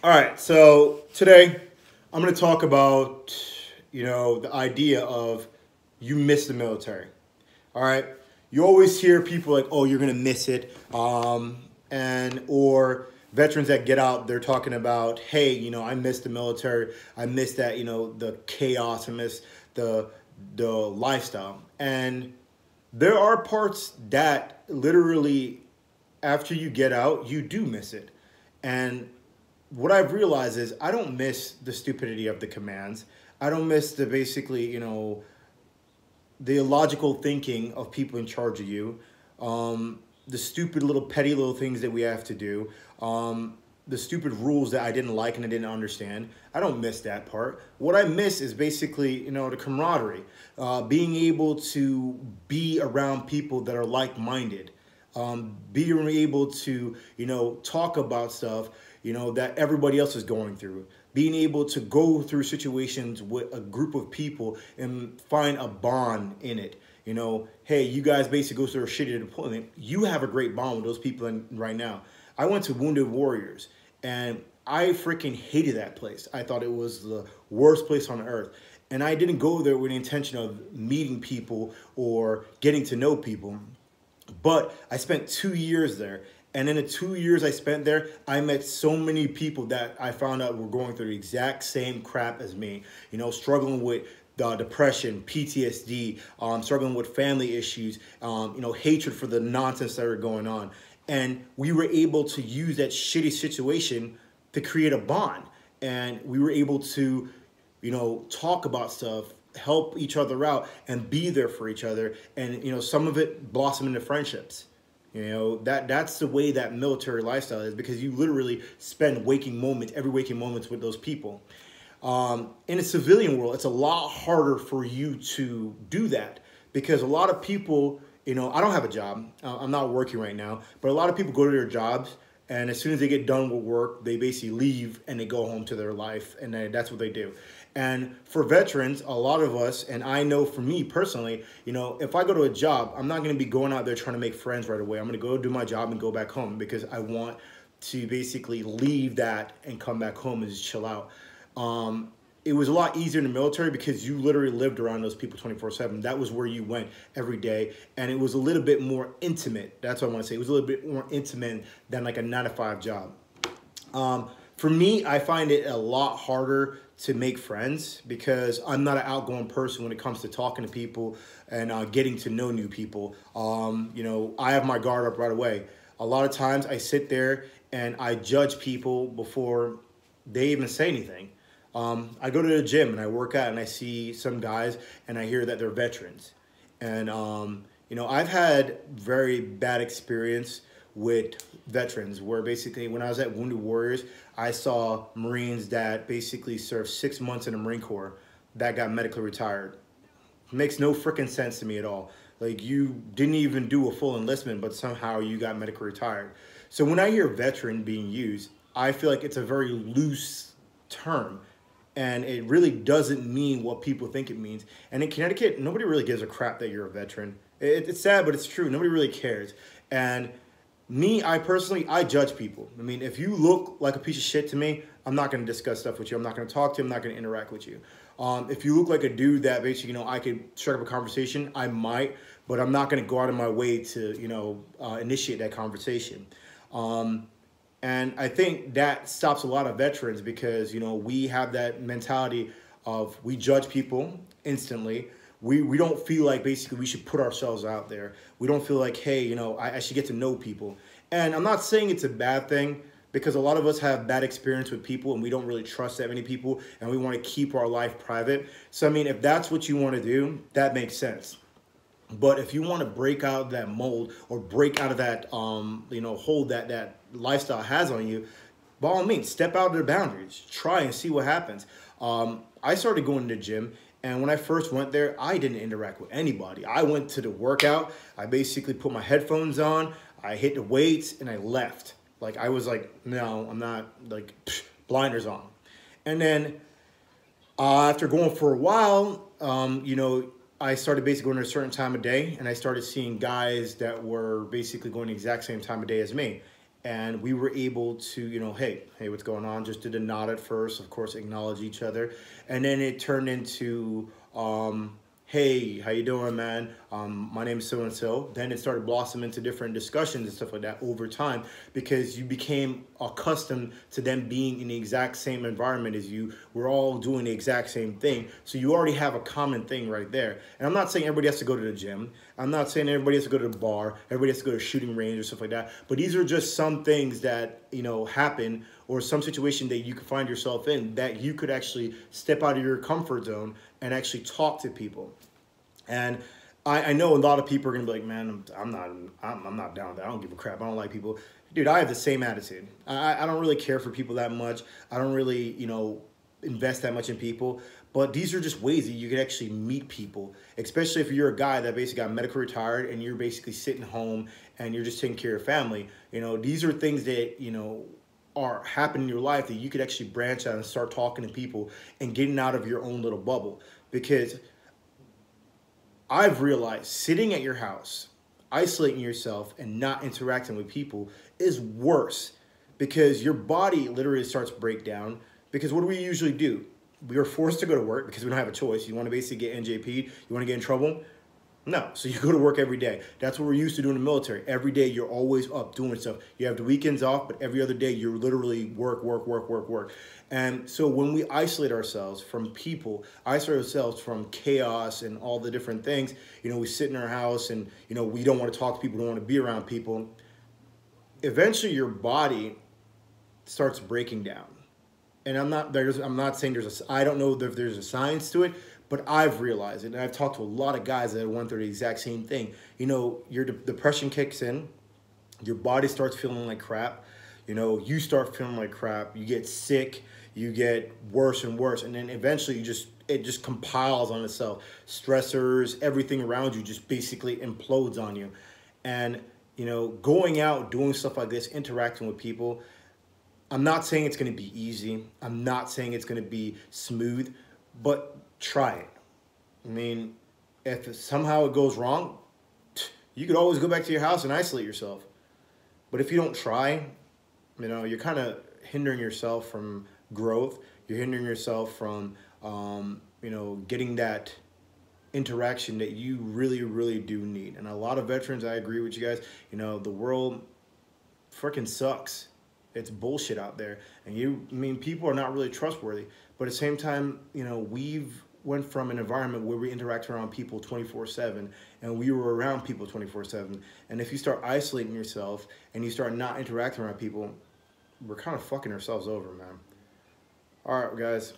All right, so today I'm going to talk about, the idea of you miss the military. All right, you always hear people like, "Oh, you're going to miss it," and or veterans that get out, they're talking about, "Hey, I miss the military. I miss that, the chaos. I miss the the lifestyle." And there are parts that literally, after you get out, you do miss it. And what I've realized is I don't miss the stupidity of the commands. I don't miss the basically, the illogical thinking of people in charge of you, the stupid little petty little things that we have to do, the stupid rules that I didn't like and I didn't understand. I don't miss that part. What I miss is basically, the camaraderie, being able to be around people that are like-minded, being able to, talk about stuff, that everybody else is going through, being able to go through situations with a group of people and find a bond in it. Hey, you guys basically go through a shitty deployment. You have a great bond with those people right now. I went to Wounded Warriors and I freaking hated that place. I thought it was the worst place on earth. And I didn't go there with the intention of meeting people or getting to know people. But I spent 2 years there. And in the 2 years I spent there, I met so many people that I found out were going through the exact same crap as me. Struggling with depression, PTSD, struggling with family issues, hatred for the nonsense that were going on. And we were able to use that shitty situation to create a bond. And we were able to, talk about stuff, help each other out, and be there for each other. And, some of it blossomed into friendships. That's the way that military lifestyle is, because you literally spend every waking moments with those people. In a civilian world, it's a lot harder for you to do that because a lot of people, I don't have a job. I'm not working right now, but a lot of people go to their jobs and as soon as they get done with work, they basically leave and they go home to their life, and that's what they do. And for veterans, a lot of us, and I know for me personally, if I go to a job, I'm not going to be going out there trying to make friends right away. I'm going to go do my job and go back home because I want to basically leave that and come back home and just chill out. It was a lot easier in the military because you literally lived around those people 24/7. That was where you went every day. And it was a little bit more intimate. That's what I want to say. It was a little bit more intimate than like a 9-to-5 job. For me, I find it a lot harder to make friends because I'm not an outgoing person when it comes to talking to people and getting to know new people. I have my guard up right away. A lot of times I sit there and I judge people before they even say anything. I go to the gym and I work out and I see some guys and I hear that they're veterans. And, I've had very bad experience with veterans where basically when I was at Wounded Warriors, I saw Marines that basically served 6 months in the Marine Corps that got medically retired. Makes no freaking sense to me at all. Like, you didn't even do a full enlistment, but somehow you got medically retired. So when I hear veteran being used, I feel like it's a very loose term. And it really doesn't mean what people think it means. And in Connecticut, nobody really gives a crap that you're a veteran. It's sad, but it's true. Nobody really cares. And me, I judge people. I mean, if you look like a piece of shit to me, I'm not going to discuss stuff with you. I'm not going to talk to you. I'm not going to interact with you. If you look like a dude that basically, I could strike up a conversation, I might, but I'm not going to go out of my way to, initiate that conversation. And I think that stops a lot of veterans because, we have that mentality of we judge people instantly. We don't feel like basically we should put ourselves out there. We don't feel like, hey, I should get to know people. And I'm not saying it's a bad thing because a lot of us have bad experience with people and we don't really trust that many people and we want to keep our life private. So, I mean, if that's what you want to do, that makes sense. But if you want to break out of that mold or break out of that, hold that lifestyle has on you, by all means, step out of the boundaries. Try and see what happens. I started going to the gym, and when I first went there, I didn't interact with anybody. I went to the workout. I basically put my headphones on. I hit the weights, and I left. Like, I was like, no, I'm not, like, blinders on. And then after going for a while, I started basically going at a certain time of day, and I started seeing guys that were basically going the exact same time of day as me. and we were able to, hey, what's going on? Just did a nod at first, of course, acknowledge each other, and then it turned into, hey, how you doing, man? My name is so and so. Then it started blossoming into different discussions and stuff like that over time, because you became accustomed to them being in the exact same environment as you. We're all doing the exact same thing, so you already have a common thing right there. And I'm not saying everybody has to go to the gym. I'm not saying everybody has to go to the bar. Everybody has to go to a shooting range or stuff like that. But these are just some things that happen, or some situation that you could find yourself in, that you could actually step out of your comfort zone and actually talk to people. And I know a lot of people are gonna be like, man, I'm not down with that. I don't give a crap. I don't like people. Dude, I have the same attitude. I don't really care for people that much. I don't really, invest that much in people. But these are just ways that you can actually meet people, especially if you're a guy that basically got medically retired and you're basically sitting home and you're just taking care of your family. These are things that, are happening in your life that you could actually branch out and start talking to people and getting out of your own little bubble. Because I've realized sitting at your house, isolating yourself and not interacting with people is worse, because your body literally starts to break down. Because what do we usually do? We are forced to go to work because we don't have a choice. You want to basically get NJP'd? You want to get in trouble? No. So you go to work every day. That's what we're used to doing in the military. Every day you're always up doing stuff. You have the weekends off, but every other day you're literally work. And so when we isolate ourselves from people, isolate ourselves from chaos and all the different things, we sit in our house and, we don't want to talk to people, don't want to be around people. Eventually your body starts breaking down. And I'm not saying I don't know if there's a science to it, but I've realized it, and I've talked to a lot of guys that have went through the exact same thing. Your depression kicks in, your body starts feeling like crap, you start feeling like crap, you get sick, you get worse and worse, and then eventually it just compiles on itself. Stressors, everything around you just basically implodes on you. And, going out, doing stuff like this, interacting with people, I'm not saying it's going to be easy. I'm not saying it's going to be smooth, but try it. I mean, if somehow it goes wrong, you could always go back to your house and isolate yourself. But if you don't try, you're kind of hindering yourself from growth. You're hindering yourself from, getting that interaction that you really, really do need. And a lot of veterans, I agree with you guys, the world freaking sucks. It's bullshit out there. And people are not really trustworthy. But at the same time, we've went from an environment where we interact around people 24/7, and we were around people 24/7. And if you start isolating yourself and you start not interacting around people, we're kind of fucking ourselves over, man. All right, guys.